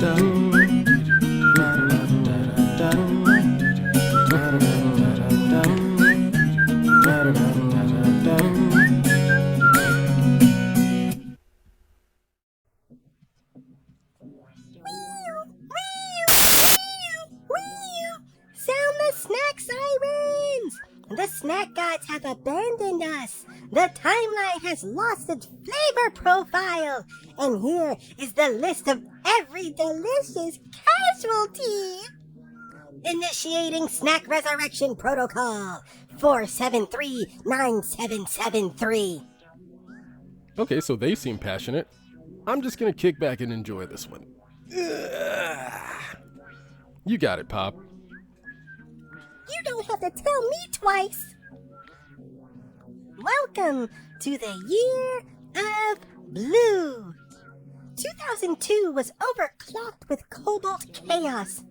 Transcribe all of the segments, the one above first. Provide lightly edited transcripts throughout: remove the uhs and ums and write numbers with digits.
Sound the snack sirens! The snack gods have abandoned us. The timeline has lost its flavor profile. And here is the list of every delicious casualty. Initiating snack resurrection protocol 4739773. Okay, so they seem passionate. I'm just gonna kick back and enjoy this one. You got it, Pop. You don't have to tell me twice. Welcome to the year of blue. 2002 was overclocked with cobalt chaos.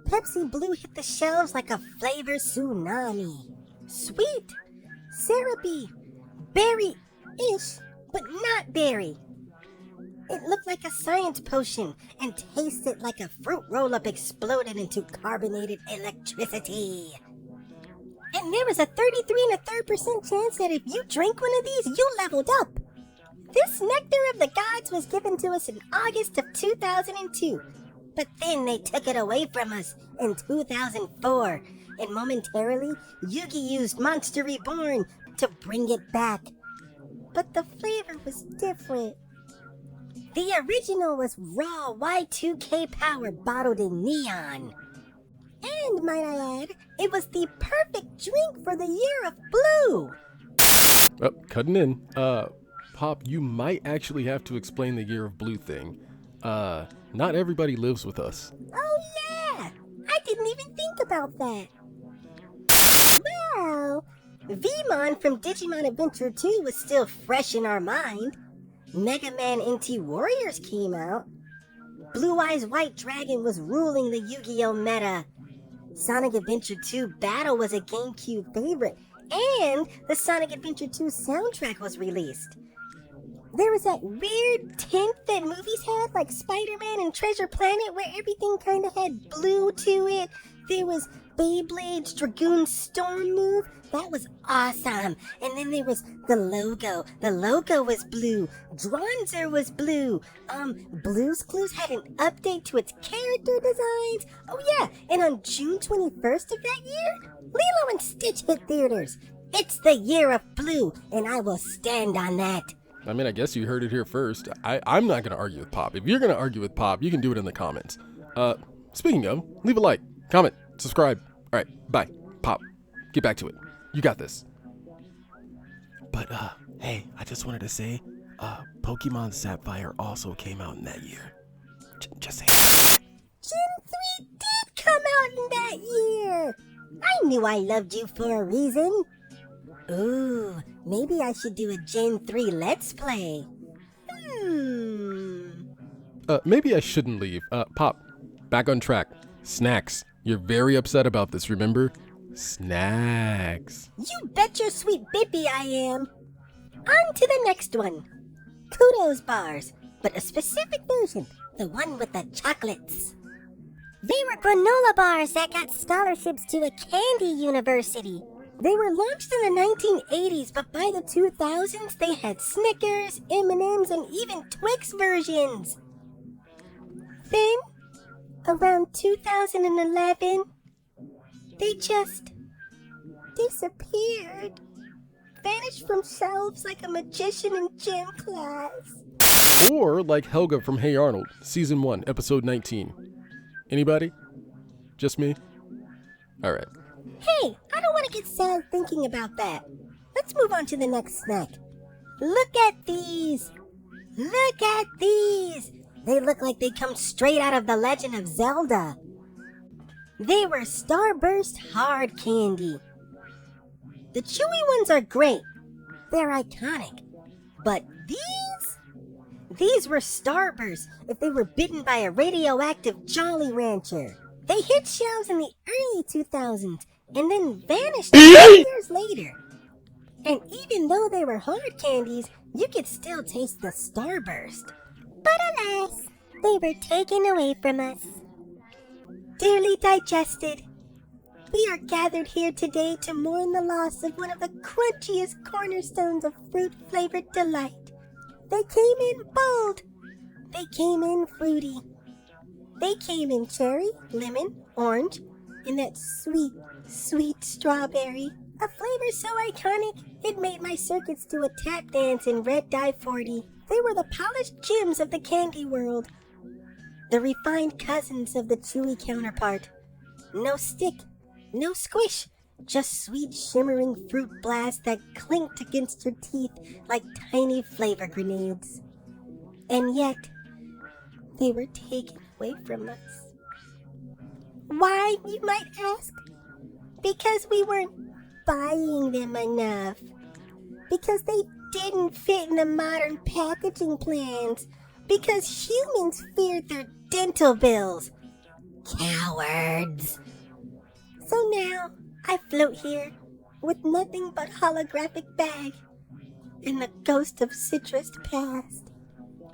Pepsi Blue hit the shelves like a flavor tsunami. Sweet, syrupy, berry-ish, but not berry. It looked like a science potion and tasted like a fruit roll-up exploded into carbonated electricity. And there was a 33 1/3% chance that if you drank one of these, you leveled up. This nectar of the gods was given to us in August of 2002, but then they took it away from us in 2004, and momentarily, Yugi used Monster Reborn to bring it back. But the flavor was different. The original was raw Y2K power bottled in neon. And, might I add, it was the perfect drink for the year of blue. Oh, cutting in. Pop, you might actually have to explain the year of blue thing. Not everybody lives with us. Oh yeah! I didn't even think about that. Well, Vmon from Digimon Adventure 2 was still fresh in our mind. Mega Man NT Warriors came out. Blue Eyes White Dragon was ruling the Yu-Gi-Oh! Meta. Sonic Adventure 2 Battle was a GameCube favorite, and the Sonic Adventure 2 soundtrack was released. There was that weird tint that movies had, like Spider-Man and Treasure Planet, where everything kind of had blue to it. There was Beyblade's Dragoon Storm move. That was awesome. And then there was the logo. The logo was blue. Dronzer was blue. Blue's Clues had an update to its character designs. Oh yeah, and on June 21st of that year, Lilo and Stitch hit theaters. It's the year of blue, and I will stand on that. I mean, I guess you heard it here first. I'm not going to argue with Pop. If you're going to argue with Pop, you can do it in the comments. Speaking of, leave a like, comment, subscribe. All right, bye. Pop, get back to it. You got this. But, hey, I just wanted to say, Pokemon Sapphire also came out in that year. Just saying. Gen 3 did come out in that year. I knew I loved you for a reason. Ooh, maybe I should do a Gen 3 Let's Play. Maybe I shouldn't leave. Pop, back on track. Snacks. You're very upset about this, remember? Snacks. You bet your sweet bippy I am. On to the next one. Kudos bars, but a specific version. The one with the chocolates. They were granola bars that got scholarships to a candy university. They were launched in the 1980s, but by the 2000s, they had Snickers, M&Ms, and even Twix versions. Then, around 2011, they just disappeared. Vanished from shelves like a magician in gym class. Or like Helga from Hey Arnold, Season 1, Episode 19. Anybody? Just me? Alright. Hey, I don't want to get sad thinking about that. Let's move on to the next snack. Look at these. Look at these. They look like they come straight out of The Legend of Zelda. They were Starburst hard candy. The chewy ones are great. They're iconic. But these were Starbursts if they were bitten by a radioactive Jolly Rancher. They hit shelves in the early 2000s and then vanished a few years later. And even though they were hard candies, you could still taste the Starburst. But alas, They were taken away from us. Dearly digested, we are gathered here today to mourn the loss of one of the crunchiest cornerstones of fruit-flavored delight. They came in bold. They came in fruity. They came in cherry, lemon, orange, and that sweet, sweet strawberry. A flavor so iconic, it made my circuits do a tap dance in red dye 40. They were the polished gems of the candy world. The refined cousins of the chewy counterpart. No stick, no squish, just sweet shimmering fruit blasts that clinked against your teeth like tiny flavor grenades. And yet, they were taken away from us. Why, you might ask? Because we weren't buying them enough. Because they didn't fit in the modern packaging plans. Because humans feared their dental bills. Cowards. So now, I float here with nothing but holographic bag and the ghost of citrus past.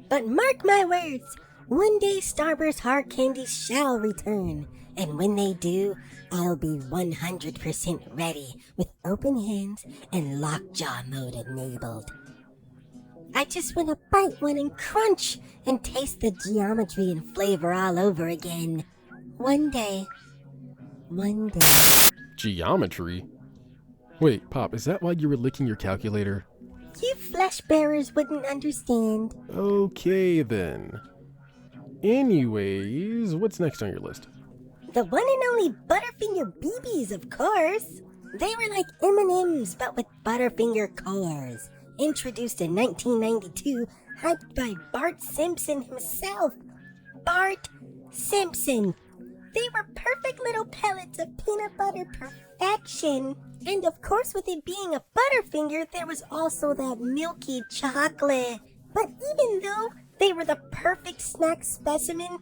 But mark my words, one day Starburst hard candies shall return, and when they do, I'll be 100% ready with open hands and lockjaw mode enabled. I just want to bite one and crunch and taste the geometry and flavor all over again. One day. Geometry? Wait, Pop, is that why you were licking your calculator? You flesh bearers wouldn't understand. Okay, then. Anyways, what's next on your list? The one and only Butterfinger BBs, of course. They were like M&Ms, but with Butterfinger cores. Introduced in 1992, hyped by Bart Simpson himself. Bart Simpson. They were perfect little pellets of peanut butter perfection. And of course, with it being a Butterfinger, there was also that milky chocolate. But even though they were the perfect snack specimen,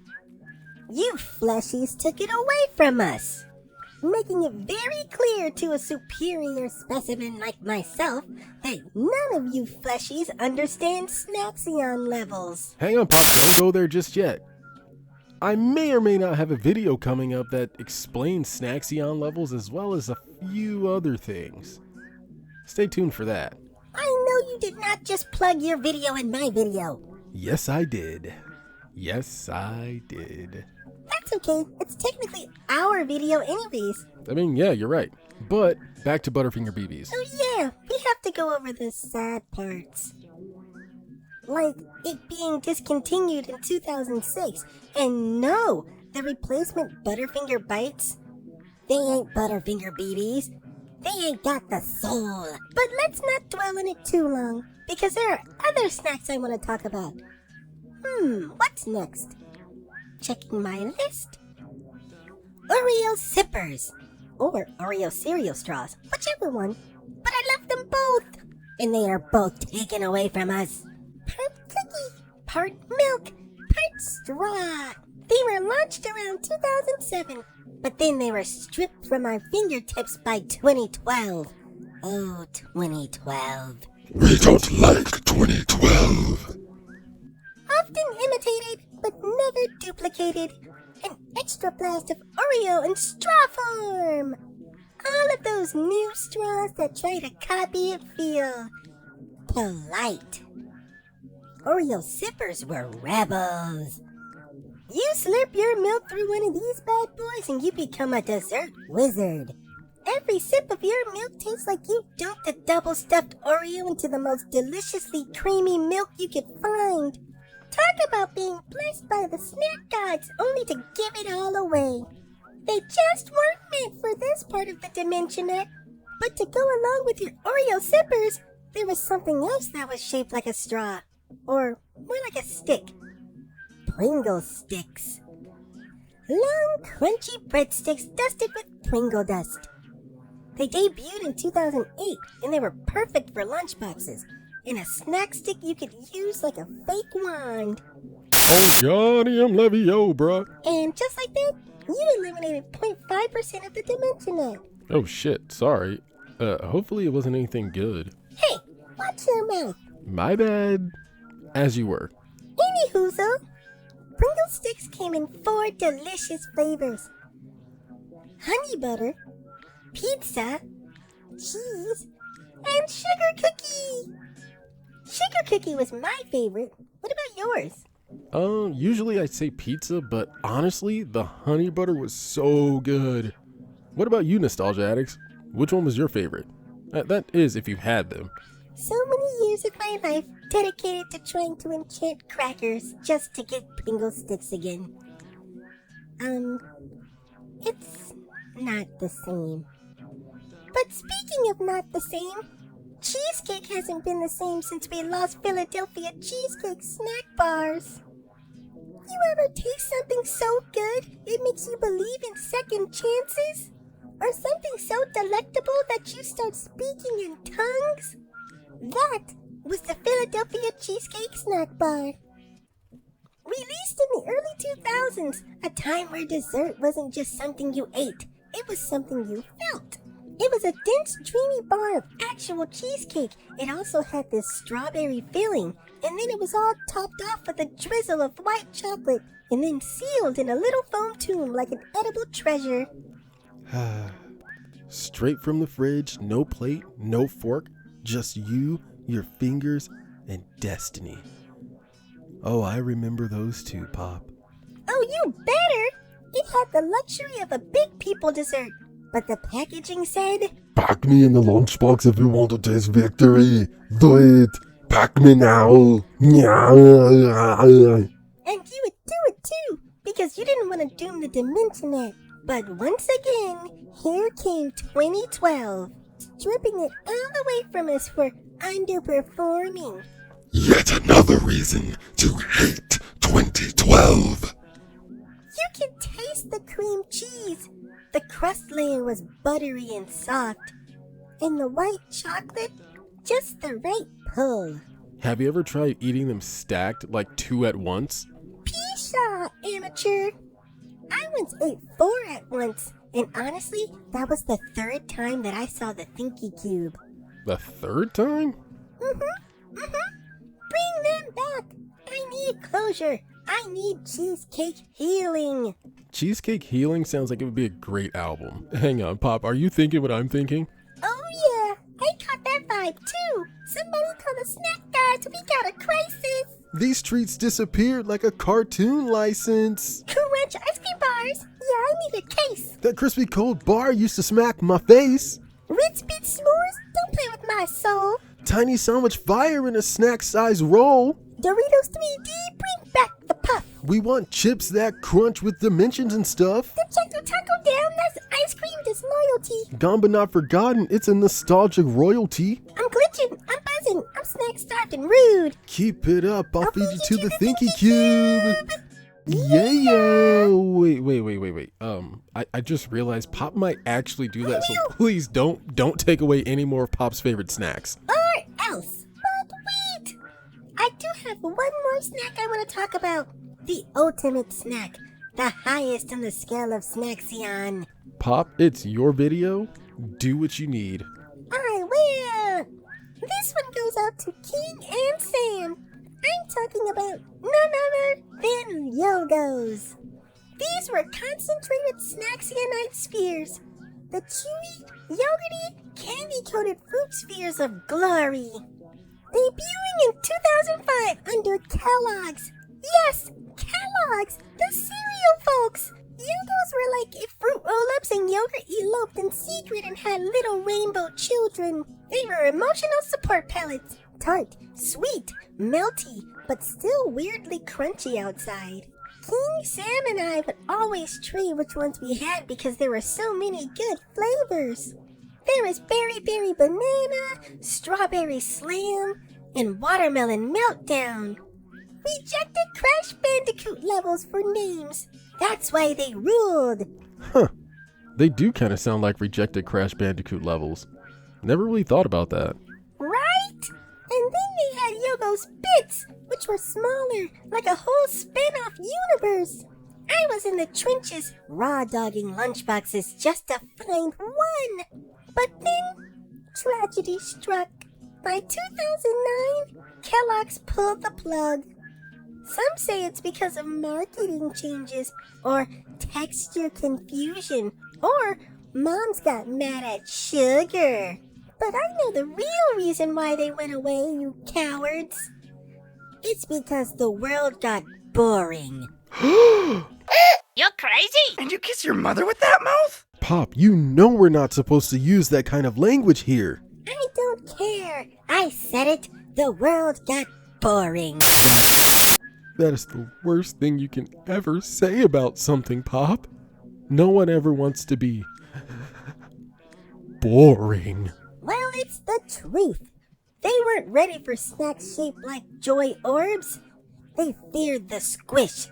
you fleshies took it away from us, making it very clear to a superior specimen like myself that none of you fleshies understand Snaxion levels. Hang on, Pop, don't go there just yet. I may or may not have a video coming up that explains Snaxion levels as well as a few other things. Stay tuned for that. I know you did not just plug your video in my video. Yes, I did. Yes, I did. That's okay. It's technically our video anyways. I mean, yeah, you're right. But back to Butterfinger BBs. Oh yeah, we have to go over the sad parts. Like it being discontinued in 2006. And no, the replacement Butterfinger Bites, they ain't Butterfinger BBs. They ain't got the soul. But let's not dwell on it too long, because there are other snacks I want to talk about. What's next? Checking my list. Oreo Sippers. Or Oreo cereal straws, whichever one. But I love them both. And they are both taken away from us. Part cookie, part milk, part straw. They were launched around 2007. But then they were stripped from our fingertips by 2012. Oh, 2012. We don't like 2012. Often imitated, but never duplicated. An extra blast of Oreo in straw form. All of those new straws that try to copy it feel polite. Oreo sippers were rebels. You slurp your milk through one of these bad boys and you become a dessert wizard. Every sip of your milk tastes like you dumped a double-stuffed Oreo into the most deliciously creamy milk you could find. Talk about being blessed by the snack gods only to give it all away. They just weren't meant for this part of the dimensionette. But to go along with your Oreo sippers, there was something else that was shaped like a straw. Or more like a stick. Pringle sticks. Long, crunchy breadsticks dusted with Pringle dust. They debuted in 2008, and they were perfect for lunchboxes. And a snack stick you could use like a fake wand. Oh, Johnny, I'm Levio, bruh. And just like that, you eliminated 0.5% of the dimensionette. Oh, shit, sorry. Hopefully it wasn't anything good. Hey, watch your mouth. My bad. As you were. Anywhoozle, Pringle sticks came in 4 delicious flavors: honey butter, pizza, cheese, and sugar cookie. Sugar cookie was my favorite. What about yours? Usually I'd say pizza, but honestly, the honey butter was so good. What about you, Nostalgia Addicts? Which one was your favorite? That is, if you've had them. So many years of my life dedicated to trying to enchant crackers just to get Pringle sticks again. It's not the same. But speaking of not the same, cheesecake hasn't been the same since we lost Philadelphia cheesecake snack bars. You ever taste something so good it makes you believe in second chances? Or something so delectable that you start speaking in tongues? That was the Philadelphia cheesecake snack bar. Released in the early 2000s, a time where dessert wasn't just something you ate, it was something you felt. It was a dense, dreamy bar of actual cheesecake. It also had this strawberry filling, and then it was all topped off with a drizzle of white chocolate, and then sealed in a little foam tube like an edible treasure. Straight from the fridge, no plate, no fork, just you, your fingers, and destiny. Oh, I remember those two, Pop. Oh, you better! It had the luxury of a big people dessert, but the packaging said, Pack me in the lunchbox if you want to taste victory. Do it. Pack me now. and you would do it too, because you didn't want to doom the Dimensionette. But once again, here came 2012, stripping it all away from us for underperforming. Yet another reason to hate 2012. You can taste the cream cheese. The crust layer was buttery and soft, and the white chocolate, just the right pull. Have you ever tried eating them stacked, like 2 at once? Pshaw, amateur. I once ate 4 at once, and honestly, that was the 3rd time that I saw the Thinky Cube. The 3rd time? Bring them back. I need closure. I need cheesecake healing. Cheesecake Healing sounds like it would be a great album. Hang on, Pop, are you thinking what I'm thinking? Oh yeah, I caught that vibe too. Somebody call the snack guards. We got a crisis. These treats disappeared like a cartoon license. Crunch ice cream bars. Yeah, I need a case. That crispy cold bar used to smack my face. Ritz Bits s'mores. Don't play with my soul. Tiny sandwich fire in a snack-sized roll. Doritos 3D. Bring back the puff. We want chips that crunch with dimensions and stuff. The Choco Taco down. That's ice cream disloyalty. Gone but not forgotten, it's a nostalgic royalty. I'm glitching. I'm buzzing. I'm snack starved and rude. Keep it up, I'll feed you to the Thinky Cube. Yeah. Wait. I just realized Pop might actually do that, so please don't take away any more of Pop's favorite snacks. Or else. But wait. I do have one more snack I want to talk about. The ultimate snack. The highest on the scale of Snaxion. Pop, it's your video. Do what you need. I will. This one goes out to King and Sam. I'm talking about none other than Yogos. These were concentrated Snaxionite spheres. The chewy, yogurty, candy-coated fruit spheres of glory. Debuting in 2005 under Kellogg's. Yes, Kellogg's, the cereal folks. Yogos were like if fruit roll-ups and yogurt eloped in secret and had little rainbow children. They were emotional support pellets. Tart, sweet, melty, but still weirdly crunchy outside. King Sam and I would always trade which ones we had because there were so many good flavors. There was berry banana, strawberry slam, and watermelon meltdown. Rejected Crash Bandicoot levels for names. That's why they ruled. Huh. They do kind of sound like rejected Crash Bandicoot levels. Never really thought about that. Right? And then they had Yogo's Bits, which were smaller, like a whole spin-off universe. I was in the trenches, raw dogging lunchboxes just to find one. But then, tragedy struck. By 2009, Kellogg's pulled the plug. Some say it's because of marketing changes, or texture confusion, or moms got mad at sugar. But I know the real reason why they went away, you cowards. It's because the world got boring. You're crazy! And you kiss your mother with that mouth? Pop, you know we're not supposed to use that kind of language here. I don't care. I said it. The world got boring. That is the worst thing you can ever say about something, Pop. No one ever wants to be boring. Well, it's the truth. They weren't ready for snacks shaped like joy orbs. They feared the squish.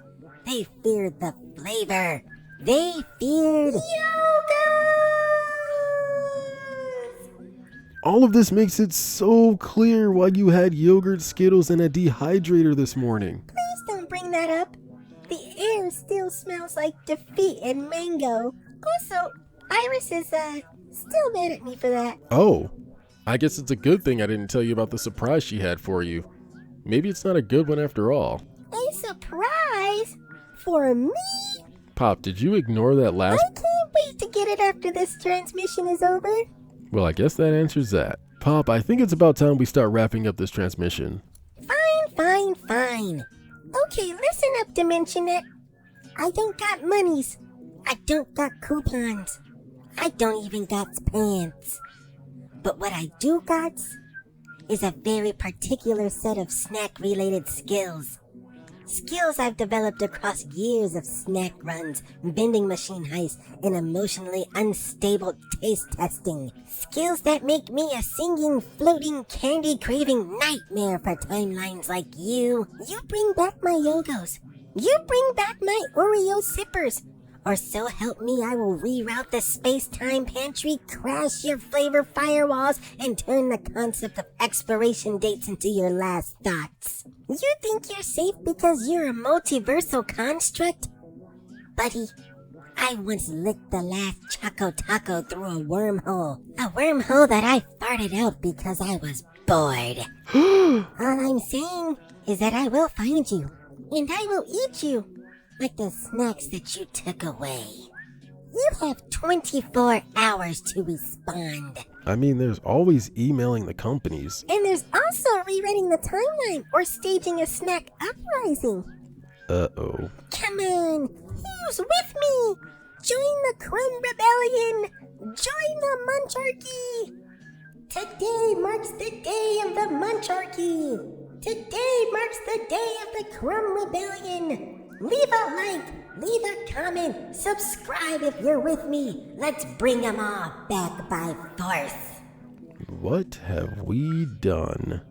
They feared the flavor. They feared yogurt. All of this makes it so clear why you had yogurt, Skittles, and a dehydrator this morning. Please don't bring that up. The air still smells like defeat and mango. Also, Iris is still mad at me for that. Oh, I guess it's a good thing I didn't tell you about the surprise she had for you. Maybe it's not a good one after all. A surprise? For me? Pop, did you ignore that last... I can't wait to get it after this transmission is over. Well, I guess that answers that. Pop, I think it's about time we start wrapping up this transmission. Fine. Okay, listen up, Dimensionette. I don't got monies. I don't got coupons. I don't even got pants. But what I do got is a very particular set of snack-related skills. Skills I've developed across years of snack runs, vending machine heists, and emotionally unstable taste testing. Skills that make me a singing, floating, candy-craving nightmare for timelines like you. You bring back my Yogos. You bring back my Oreo sippers. Or so help me, I will reroute the space-time pantry, crash your flavor firewalls, and turn the concept of expiration dates into your last thoughts. You think you're safe because you're a multiversal construct? Buddy, I once licked the last Choco Taco through a wormhole. A wormhole that I farted out because I was bored. All I'm saying is that I will find you, and I will eat you. Like the snacks that you took away. You have 24 hours to respond. I mean, there's always emailing the companies. And there's also rewriting the timeline or staging a snack uprising. Uh-oh. Come on, who's with me? Join the Crumb Rebellion. Join the Muncharchy. Today marks the day of the Muncharchy. Today marks the day of the Crumb Rebellion. Leave a like, leave a comment, subscribe if you're with me. Let's bring them all back by force. What have we done?